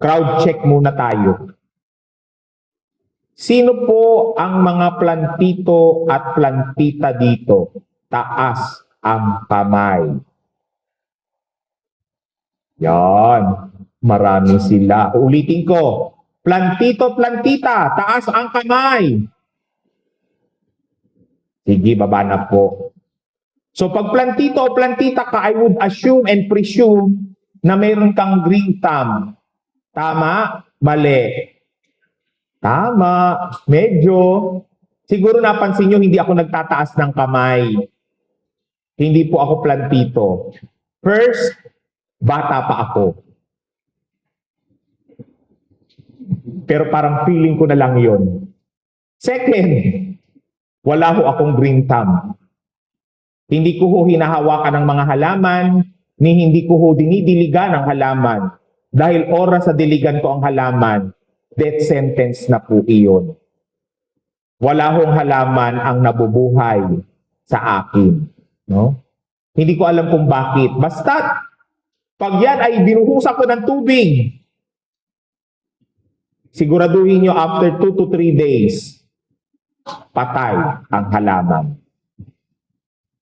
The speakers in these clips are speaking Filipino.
Crowd check muna tayo. Sino po ang mga plantito at plantita dito? Taas ang kamay. Yan. Marami sila. Ulitin ko. Plantito, plantita. Taas ang kamay. Sige, baba na po. So pag plantito o plantita ka, I would assume and presume na mayroon kang green thumb. Tama? Mali. Tama. Medyo. Siguro napansin nyo, hindi ako nagtataas ng kamay. Hindi po ako plantito. First, bata pa ako. Pero parang feeling ko na lang yon. Second, wala ho akong green thumb. Hindi ko ho hinahawakan ng mga halaman, ni hindi ko ho dinidiligan ang halaman. Dahil oras sa diligan ko ang halaman, death sentence na po iyon. Wala hong halaman ang nabubuhay sa akin. No? Hindi ko alam kung bakit. Basta, pag yan ay binuhusan ko ng tubig, siguraduhin nyo after 2 to 3 days, patay ang halaman.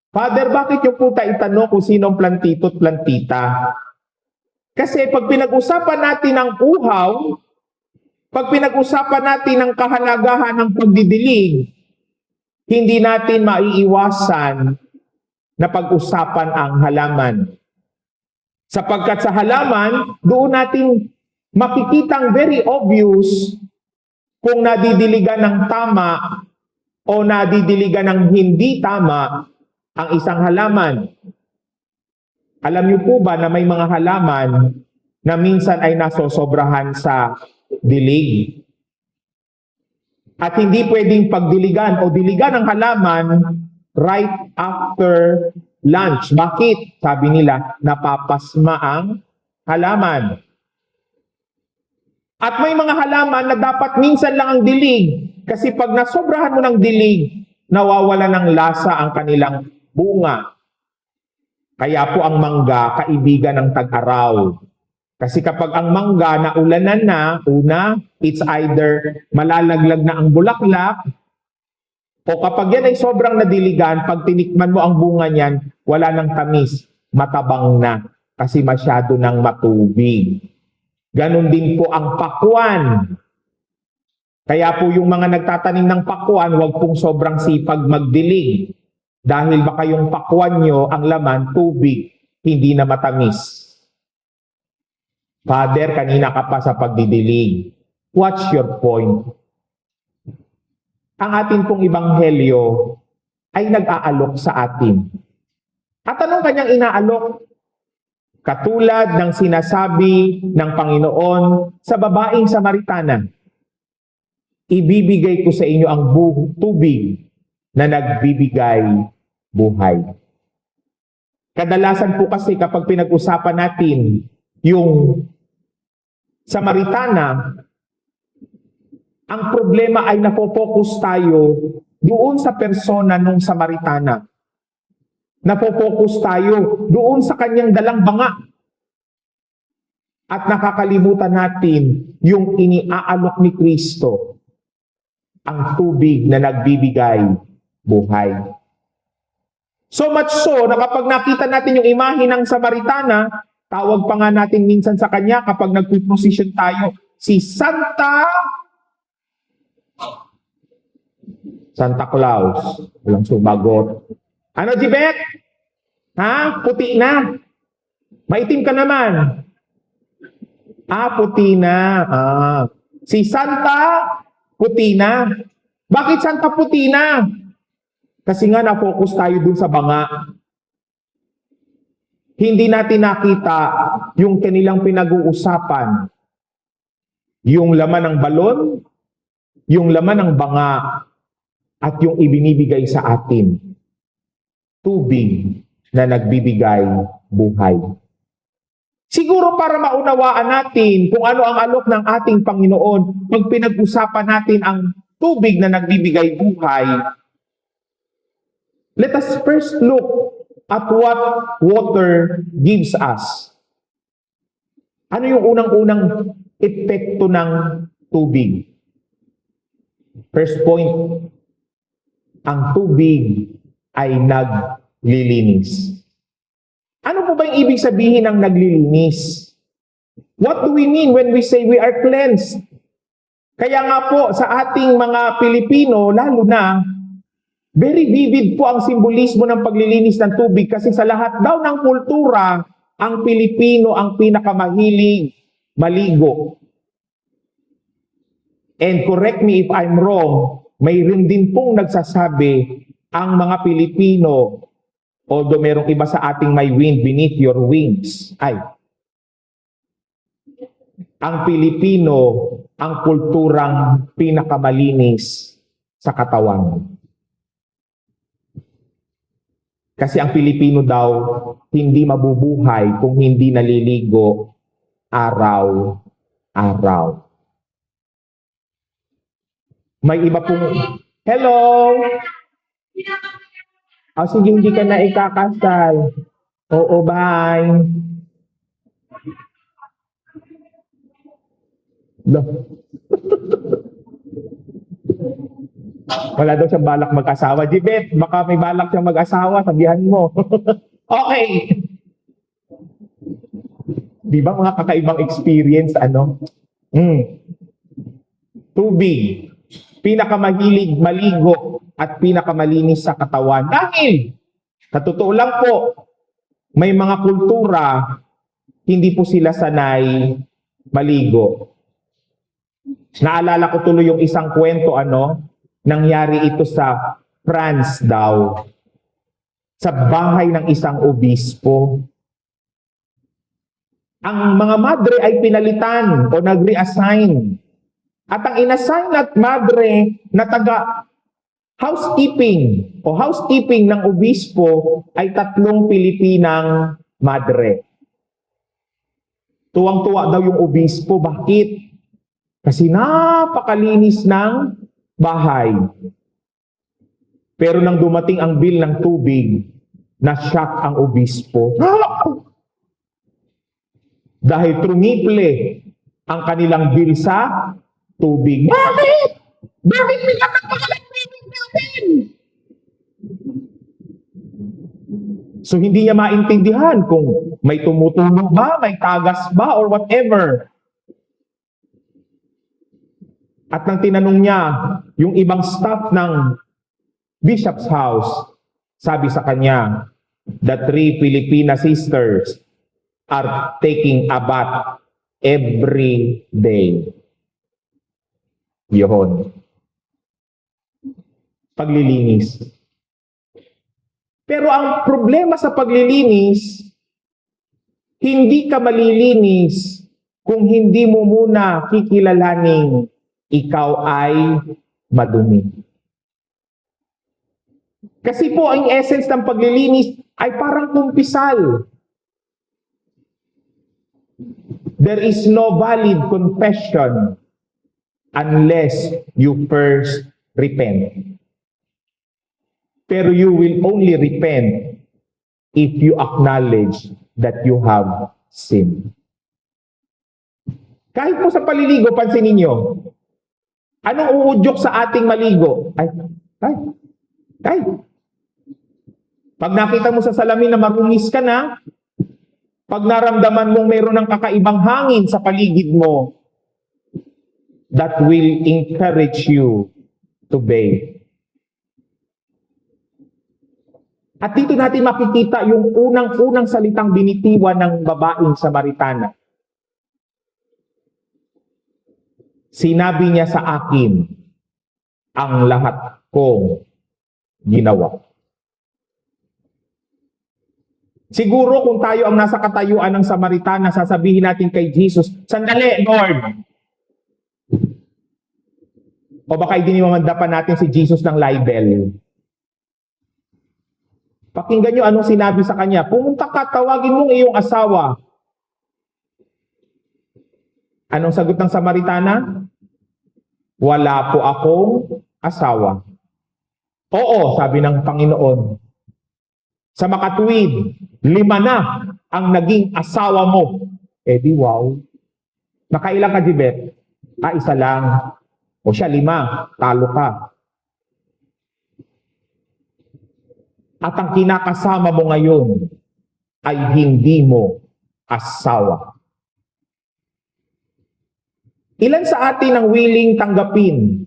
Father, bakit yung puta itanong kung sinong plantito at plantita? Kasi pag pinag-usapan natin ang uhaw, pag pinag-usapan natin ang kahalagahan ng pagdidilig, hindi natin maiiwasan na pag-usapan ang halaman. Sapagkat sa halaman, doon natin makikitang very obvious kung nadidiligan ng tama o nadidiligan ng hindi tama ang isang halaman. Alam niyo po ba na may mga halaman na minsan ay nasosobrahan sa dilig? At hindi pwedeng pagdiligan o diligan ng halaman right after lunch. Bakit? Sabi nila, napapasma ang halaman. At may mga halaman na dapat minsan lang ang dilig. Kasi pag nasobrahan mo ng dilig, nawawala ng lasa ang kanilang bunga. Kaya po ang mangga, kaibigan ng tag-araw. Kasi kapag ang mangga naulanan na, una, it's either malalaglag na ang bulaklak, o kapag yan ay sobrang nadiligan, pag tinikman mo ang bunga niyan, wala nang tamis, matabang na, kasi masyado nang matubig. Ganon din po ang pakwan. Kaya po yung mga nagtatanim ng pakwan, huwag pong sobrang sipag magdilig. Dahil baka yung pakwan nyo, ang laman, tubig, hindi na matamis. Father, kanina ka pa sa pagdidilig. What's your point? Ang atin pong ibanghelyo ay nag-aalok sa atin. At anong kanyang inaalok? Katulad ng sinasabi ng Panginoon sa babaeng Samaritana, ibibigay ko sa inyo ang tubig na nagbibigay buhay. Kadalasan po kasi kapag pinag-usapan natin yung Samaritana, ang problema ay napopokus tayo doon sa persona ng Samaritana. Napopokus tayo doon sa kanyang dalang banga. At nakakalimutan natin yung iniaalok ni Kristo, ang tubig na nagbibigay buhay. So much so na kapag nakita natin yung imahe ng Samaritana, tawag pa nga natin minsan sa kanya kapag nagpo-procession tayo, si Santa Claus. Walang sumagot. Ano, Jibet? Ha? Puti na. Maitim ka naman. Puti na. Si Santa, puti na. Bakit Santa puti na? Kasi nga na-focus tayo dun sa banga. Hindi natin nakita yung kanilang pinag-uusapan. Yung laman ng balon, yung laman ng banga, at yung ibinibigay sa atin. Tubig na nagbibigay buhay. Siguro para maunawaan natin kung ano ang alok ng ating Panginoon, pag pinag-usapan natin ang tubig na nagbibigay buhay, let us first look at what water gives us. Ano yung unang-unang epekto ng tubig? First point, ang tubig ay naglilinis. Ano po ba yung ibig sabihin ng naglilinis? What do we mean when we say we are cleansed? Kaya nga po sa ating mga Pilipino, lalo na, very vivid po ang simbolismo ng paglilinis ng tubig kasi sa lahat daw ng kultura, ang Pilipino ang pinakamahilig maligo. And correct me if I'm wrong, mayroon din pong nagsasabi ang mga Pilipino, although merong iba sa ating may wind beneath your wings, ang Pilipino ang kulturang pinakamalinis sa katawan. Kasi ang Pilipino daw hindi mabubuhay kung hindi naliligo araw-araw. May iba pong, hello! Sige, hindi ka na ikakasal. Oo, bye. Wala daw siyang balak mag-asawa. Jibet, baka may balak siyang mag-asawa, sabihan mo. Okay. Di ba mga kakaibang experience, Tubig. Pinakamahilig maligo at pinakamalinis sa katawan. Dahil, sa totoo lang po, may mga kultura, hindi po sila sanay maligo. Naalala ko tuloy yung isang kwento, nangyari ito sa France daw, sa bahay ng isang obispo. Ang mga madre ay pinalitan o nag-reassign. At ang inassign at madre na taga housekeeping ng obispo ay 3 Pilipinang madre. Tuwang-tuwa daw yung obispo. Bakit? Kasi napakalinis ng bahay. Pero nang dumating ang bill ng tubig, na-shock ang obispo. Dahil trumiple ang kanilang bill sa tubig. Bakit? Bakit pinapagpakalang tubig natin? So hindi niya maintindihan kung may tumutunog ba, may tagas ba, or whatever. At nang tinanong niya yung ibang staff ng bishop's house, sabi sa kanya, the 3 Filipina sisters are taking a bath every day. Yun. Paglilinis. Pero ang problema sa paglilinis, hindi ka malilinis kung hindi mo muna kikilalaning ikaw ay madumi. Kasi po ang essence ng paglilinis ay parang kumpisal. There is no valid confession unless you first repent. Pero you will only repent if you acknowledge that you have sinned. Kahit po sa paliligo, pansinin niyo, anong uudyok sa ating maligo? Ay. Pag nakita mo sa salamin na marungis ka na, pag naramdaman mong mayroon ng kakaibang hangin sa paligid mo, that will encourage you to bathe. At dito natin makikita yung unang-unang salitang binitiwan ng babaeng Samaritana. Sinabi niya sa akin ang lahat kong ginawa. Siguro kung tayo ang nasa katayuan ng Samaritana, sasabihin natin kay Jesus, sandali, Lord. O baka idinimamanda pa natin si Jesus ng libel. Pakinggan nyo anong sinabi sa kanya. Pumunta ka, tawagin mong iyong asawa. Anong sagot ng Samaritana? Wala po akong asawa. Oo, sabi ng Panginoon. Sa makatuwid, 5 na ang naging asawa mo. Eh di wow. Nakailang ka, Jibet? Isa lang. O siya, 5. Talo ka. At ang kinakasama mo ngayon ay hindi mo asawa. Ilan sa atin ang willing tanggapin?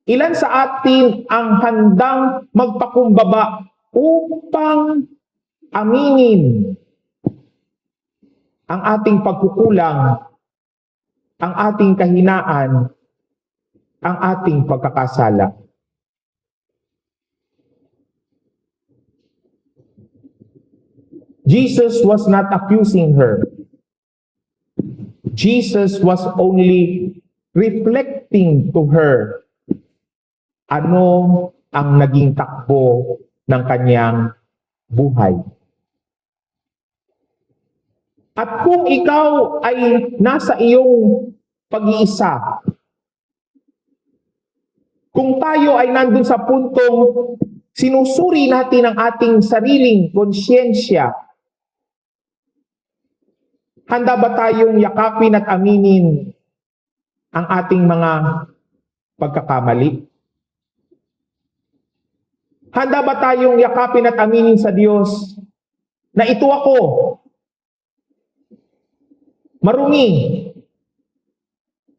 Ilan sa atin ang handang magpakumbaba upang aminin ang ating pagkukulang, ang ating kahinaan, ang ating pagkakasala? Jesus was not accusing her. Jesus was only reflecting to her ano ang naging takbo ng kanyang buhay. At kung ikaw ay nasa iyong pag-iisa, kung tayo ay nandun sa puntong sinusuri natin ang ating sariling konsyensya, handa ba tayong yakapin at aminin ang ating mga pagkakamali? Handa ba tayong yakapin at aminin sa Diyos na ito ako, marumi,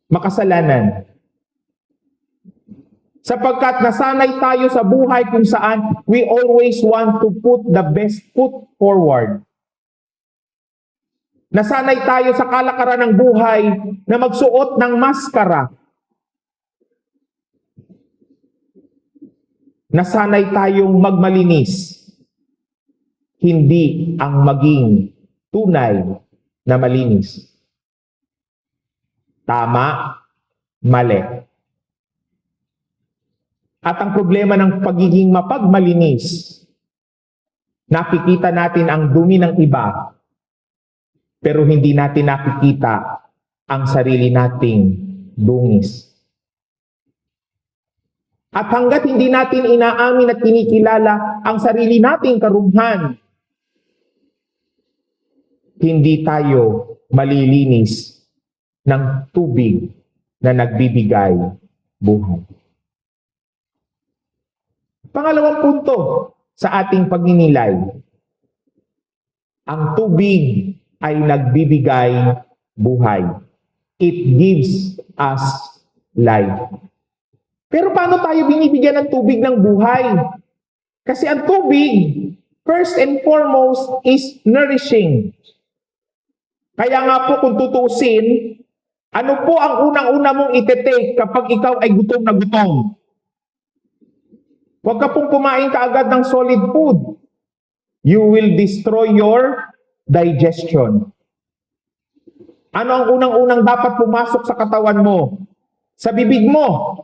makasalanan? Sapagkat nasanay tayo sa buhay kung saan we always want to put the best foot forward. Nasanay tayo sa kalakaran ng buhay na magsuot ng maskara. Nasanay tayong magmalinis, hindi ang maging tunay na malinis. Tama, mali. At ang problema ng pagiging mapagmalinis, nakikita natin ang dumi ng iba, pero hindi natin nakikita ang sarili nating dungis. At hanggat hindi natin inaamin at kinikilala ang sarili nating karughan, hindi tayo malilinis ng tubig na nagbibigay buhay. Pangalawang punto sa ating pagninilay, ang tubig ay nagbibigay buhay. It gives us life. Pero paano tayo binibigyan ng tubig ng buhay? Kasi ang tubig, first and foremost, is nourishing. Kaya nga po kung tutusin, ano po ang unang-una mong itetake kapag ikaw ay gutom na gutom? Huwag ka pong kumain kaagad ng solid food. You will destroy your digestion. Ano ang unang-unang dapat pumasok sa katawan mo? Sa bibig mo.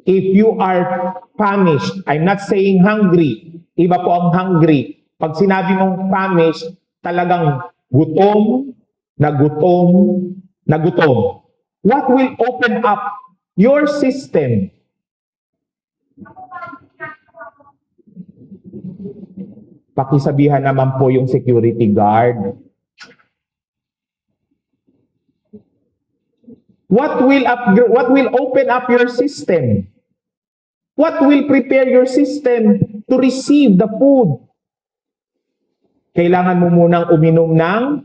If you are famished, I'm not saying hungry. Iba po ang hungry. Pag sinabi mong famished, talagang gutom, na gutom, na gutom. What will open up your system? Pakisabihan naman po yung security guard. What will open up your system? What will prepare your system to receive the food? Kailangan mo munang uminom ng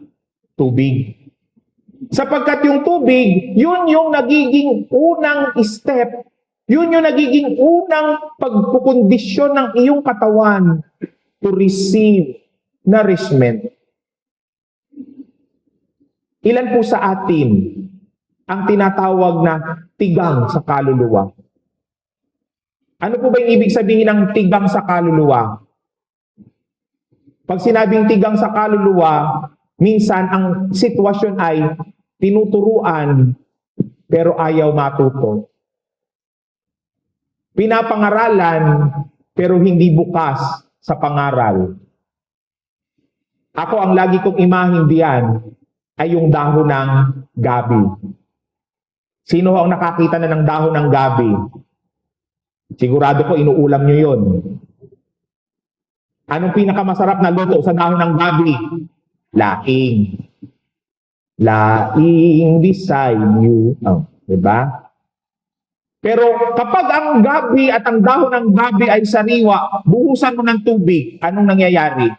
tubig. Sapagkat yung tubig, yun yung nagiging unang step, yun yung nagiging unang pagkukondisyon ng iyong katawan to receive nourishment. Ilan po sa atin ang tinatawag na tigang sa kaluluwa? Ano po ba yung ibig sabihin ng tigang sa kaluluwa? Pag sinabing tigang sa kaluluwa, minsan ang sitwasyon ay tinuturuan pero ayaw matuto. Pinapangaralan pero hindi bukas sa pangaral. Ako ang lagi kong imahin diyan ay yung dahon ng gabi. Sino ang nakakita na ng dahon ng gabi? Sigurado ko inuulam nyo yun. Anong pinakamasarap na luto sa dahon ng gabi? Laing. lying beside you. Oh, diba? Pero kapag ang gabi at ang dahon ng gabi ay sariwa, buhusan mo ng tubig, anong nangyayari?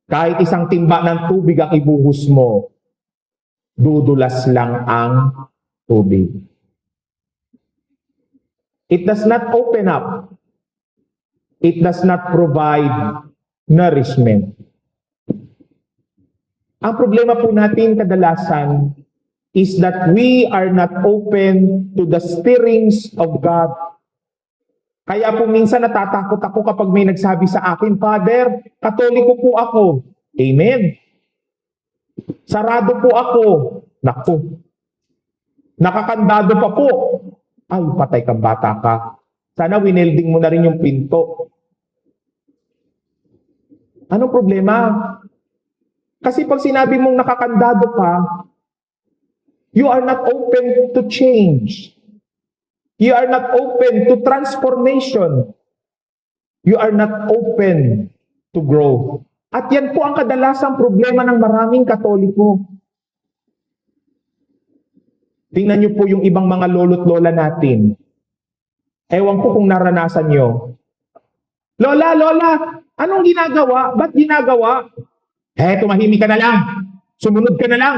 Kahit isang timba ng tubig ang ibuhos mo, dudulas lang ang tubig. It does not open up. It does not provide nourishment. Ang problema po natin kadalasan is that we are not open to the stirrings of God. Kaya po minsan natatakot ako kapag may nagsabi sa akin, Father, Katoliko po ako. Amen. Sarado po ako. Naku. Nakakandado pa po. Ay, patay kang bata ka. Sana winelding mo na rin yung pinto. Anong problema? Kasi pag sinabi mong nakakandado ka, you are not open to change. You are not open to transformation. You are not open to grow. At yan po ang kadalasang problema ng maraming Katoliko. Tingnan niyo po yung ibang mga lolo't lola natin. Ewan ko kung naranasan niyo. Lola, Lola, anong ginagawa? Ba't ginagawa? Tumahimik ka na lang. Sumunod ka na lang.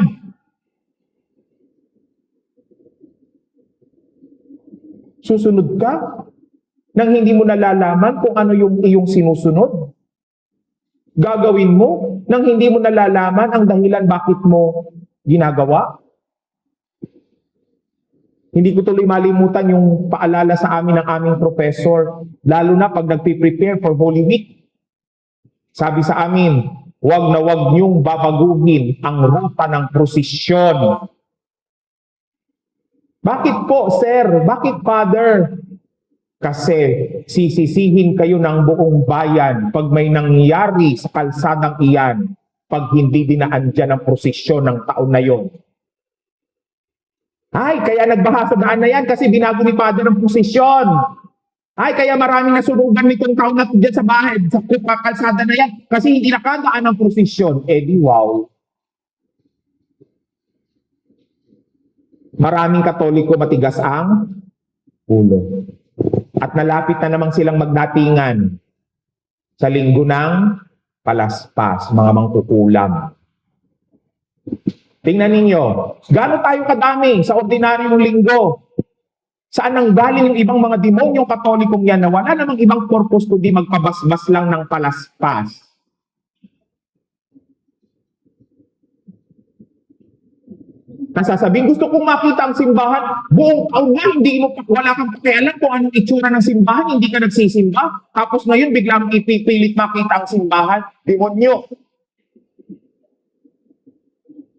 Susunod ka nang hindi mo nalalaman kung ano yung iyong sinusunod. Gagawin mo nang hindi mo nalalaman ang dahilan bakit mo ginagawa. Hindi ko tuloy malimutan yung paalala sa amin ng aming professor, lalo na pag nagpe-prepare for Holy Week. Sabi sa amin, wag na wag niyong babaguhin ang ruta ng prosesyon. Bakit po, sir? Bakit, father? Kasi sisisihin kayo ng buong bayan pag may nangyari sa kalsadang iyan, pag hindi dinaan dyan ang prosesyon ng taon na yon. Ay, kaya nagbaha sa daan na yan kasi binago ni Father ang posisyon. Ay, kaya maraming nasunugan nitong taon na dyan sa bahay, sa kalsada na yan, kasi hindi nakadaan ang posisyon. Di wow. Maraming Katoliko matigas ang ulo. At nalapit na namang silang magdatingan sa linggo ng palaspas, mga mangkukulam. Tingnan ninyo, gaano tayo kadami sa ordinaryong linggo? Saan nang galing yung ibang mga demonyong Katolikong yan na wala namang ibang purpose kundi magpabasbas lang ng palaspas? Nasasabihin, gusto kong makita ang simbahan. Buong taon na, wala kang pakialam kung anong itsura ng simbahan, hindi ka nagsisimba. Tapos ngayon, biglang ipipilit makita ang simbahan. Demonyo.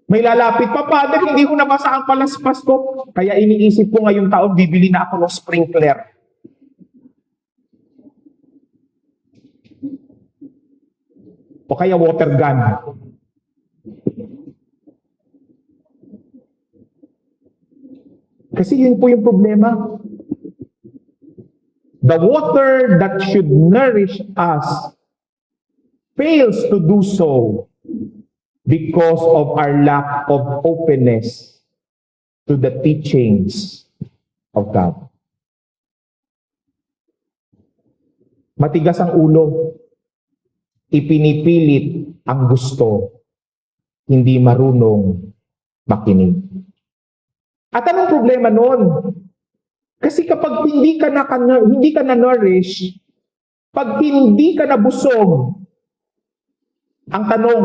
May lalapit pa, Father, hindi ko nabasa ang palaspas ko. Kaya iniisip ko ngayong taon, bibili na ako ng sprinkler. O kaya water gun. Kasi yun po yung problema. The water that should nourish us fails to do so because of our lack of openness to the teachings of God. Matigas ang ulo. Ipinipilit ang gusto. Hindi marunong makinig. At anong problema nun? Kasi kapag hindi ka na-nourish, pag hindi ka nabusog, ang tanong,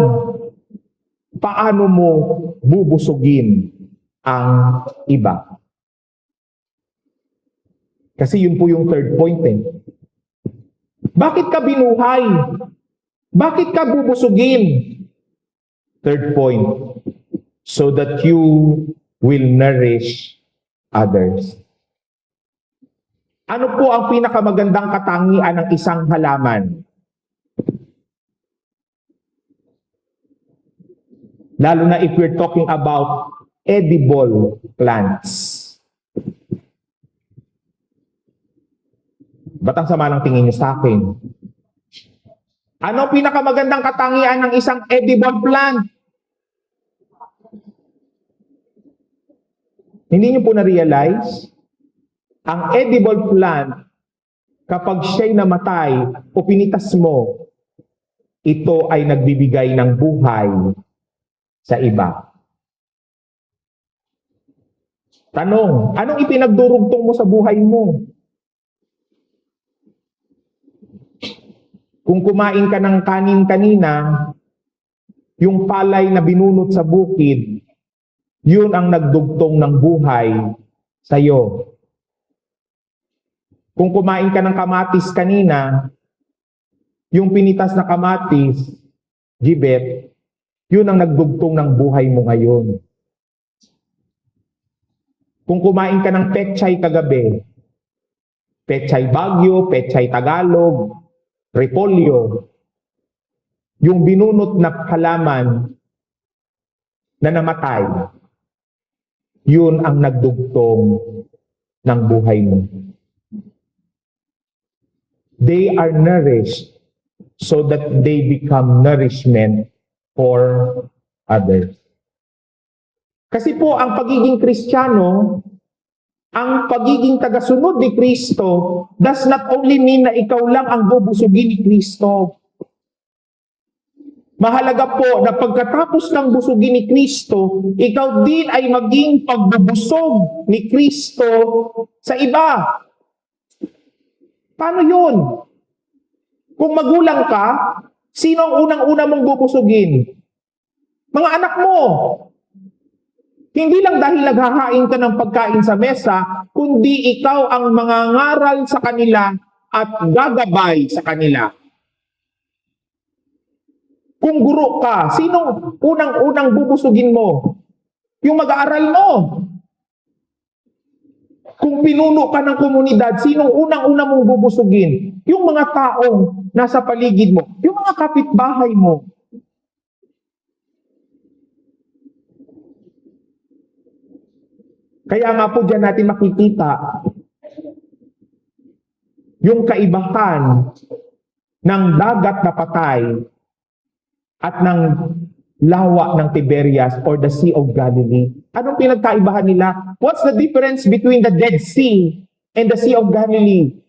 paano mo bubusugin ang iba? Kasi yun po yung third point eh. Bakit ka binuhay? Bakit ka bubusugin? Third point, so that you will nourish others. Ano po ang pinakamagandang katangian ng isang halaman? Lalo na if we're talking about edible plants. Ba't ang sama ng tingin niyo sa akin? Ano ang pinakamagandang katangian ng isang edible plant? Hindi niyo po na-realize? Ang edible plant, kapag siya'y namatay o pinitas mo, ito ay nagbibigay ng buhay sa iba. Tanong, anong ipinagdurugtong mo sa buhay mo? Kung kumain ka ng kanin kanina, yung palay na binunot sa bukid, yun ang nagdugtong ng buhay sa iyo. Kung kumain ka ng kamatis kanina, yung pinitas na kamatis, gibet, yun ang nagdugtong ng buhay mo ngayon. Kung kumain ka ng pechay kagabi, pechay Baguio, pechay Tagalog, repolyo, yung binunot na halaman na namatay, yun ang nagdugtong ng buhay mo. They are nourished so that they become nourishment for others. Kasi po, ang pagiging Kristiyano, ang pagiging tagasunod ni Kristo does not only mean na ikaw lang ang bubusugin ni Kristo. Mahalaga po na pagkatapos ng busugin ni Kristo, ikaw din ay maging pagbubusog ni Kristo sa iba. Paano yun? Kung magulang ka, sino ang unang-una mong bubusugin? Mga anak mo. Hindi lang dahil naghahain ka ng pagkain sa mesa, kundi ikaw ang mangangaral sa kanila at gagabay sa kanila. Kung guro ka, sinong unang-unang bubusugin mo? Yung mag-aaral mo. Kung pinuno ka ng komunidad, sinong unang-una mong bubusugin? Yung mga taong nasa paligid mo, yung mga kapitbahay mo. Kaya nga po dyan natin makikita yung kaibahan ng dagat na patay at ng lawa ng Tiberias or the Sea of Galilee. Anong pinagkaibahan nila? What's the difference between the Dead Sea and the Sea of Galilee?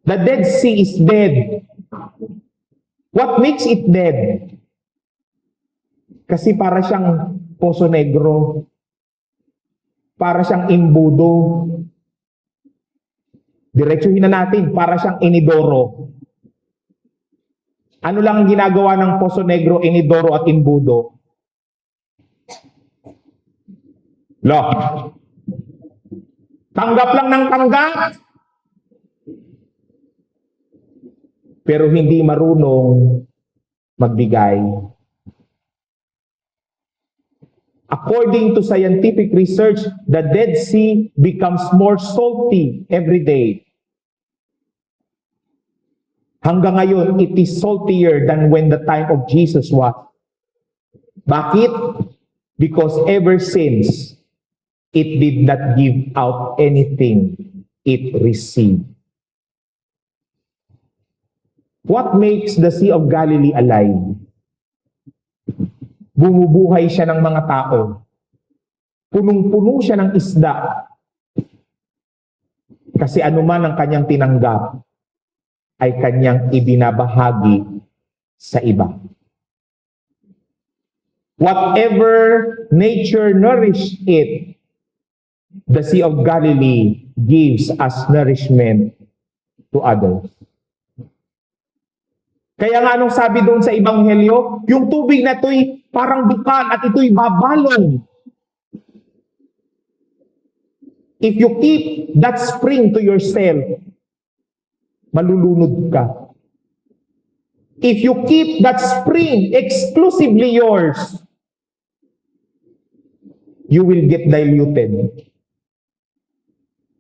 The Dead Sea is dead. What makes it dead? Kasi para siyang Poso Negro. Para siyang imbudo. Diretsuhin na natin, para siyang inidoro. Ano lang ang ginagawa ng Poso Negro, inidoro at imbudo? Tanggap lang ng tanggap. Pero hindi marunong magbigay. According to scientific research, the Dead Sea becomes more salty every day. Hanggang ngayon, it is saltier than when the time of Jesus was. Bakit? Because ever since, it did not give out anything it received. What makes the Sea of Galilee alive? Bumubuhay siya ng mga tao. Punong-puno siya ng isda. Kasi anuman ang kanyang tinanggap, ay kanyang ibinabahagi sa iba. Whatever nature nourished it, the Sea of Galilee gives as nourishment to others. Kaya nga anong sabi doon sa Ebanghelyo, yung tubig na ito'y parang bukan at ito'y babalong. If you keep that spring to yourself, malulunod ka. If you keep that spring exclusively yours, you will get diluted.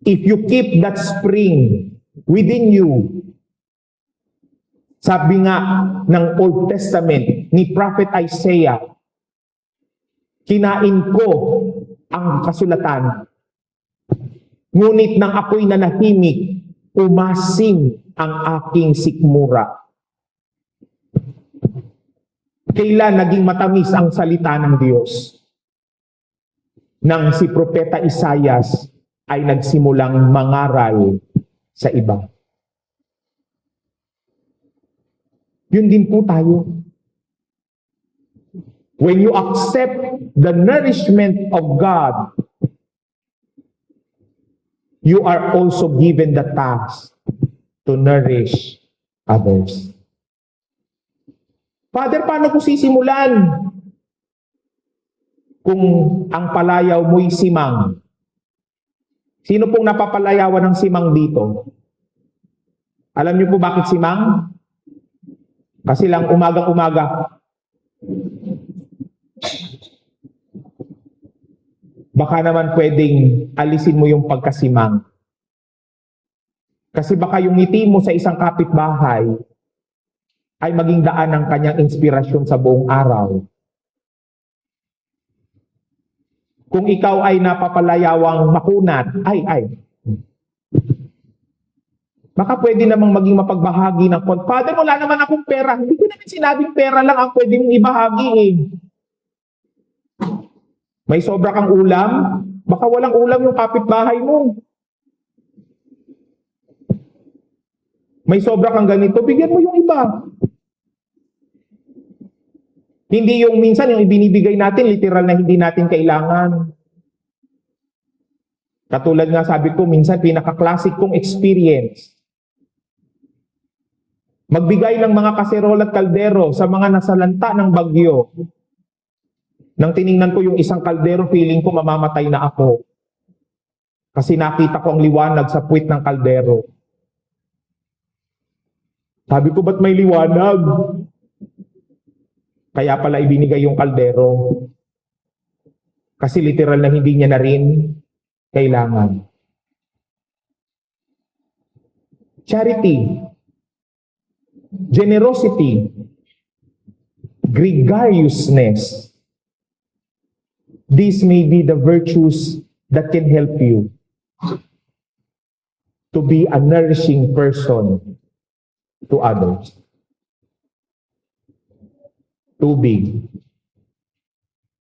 If you keep that spring within you, sabi nga ng Old Testament ni Prophet Isaiah, kinain ko ang kasulatan, ngunit nang ako'y nanahimik, umasim ang aking sikmura. Kailan naging matamis ang salita ng Diyos? nang si Propeta Isaias ay nagsimulang mangaral sa iba. Yun din po tayo. When you accept the nourishment of God, you are also given the task to nourish others. Father, paano ko sisimulan? Kung ang palayaw mo'y simang. Sino pong napapalayawan ng simang dito? Alam niyo po bakit simang? Kasi lang umagang-umaga. Baka naman pwedeng alisin mo yung pagkasimang. Kasi baka yung ngiti mo sa isang kapitbahay ay maging daan ng kanyang inspirasyon sa buong araw. Kung ikaw ay napapalayawang makunat, baka pwede namang maging mapagbahagi ng Father, wala naman akong pera. Hindi ko naman sinabing pera lang ang pwede mong ibahagi eh. May sobra kang ulam, baka walang ulam yung kapitbahay mo. May sobra kang ganito, bigyan mo yung iba. Hindi yung minsan yung ibinibigay natin, literal na hindi natin kailangan. Katulad nga sabi ko, minsan pinaka-classic kong experience. Magbigay ng mga kaserol at kaldero sa mga nasalanta ng bagyo. Nang tiningnan ko yung isang kaldero, feeling ko mamamatay na ako. Kasi nakita ko ang liwanag sa puwit ng kaldero. Sabi ko, ba't may liwanag? Kaya pala ibinigay yung kaldero. Kasi literal na hindi niya na rin kailangan. Charity, generosity, gregariousness. These may be the virtues that can help you to be a nourishing person to others. Tubig.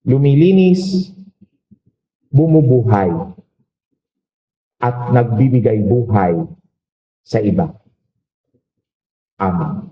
Lumilinis, bumubuhay, at nagbibigay buhay sa iba. Amen.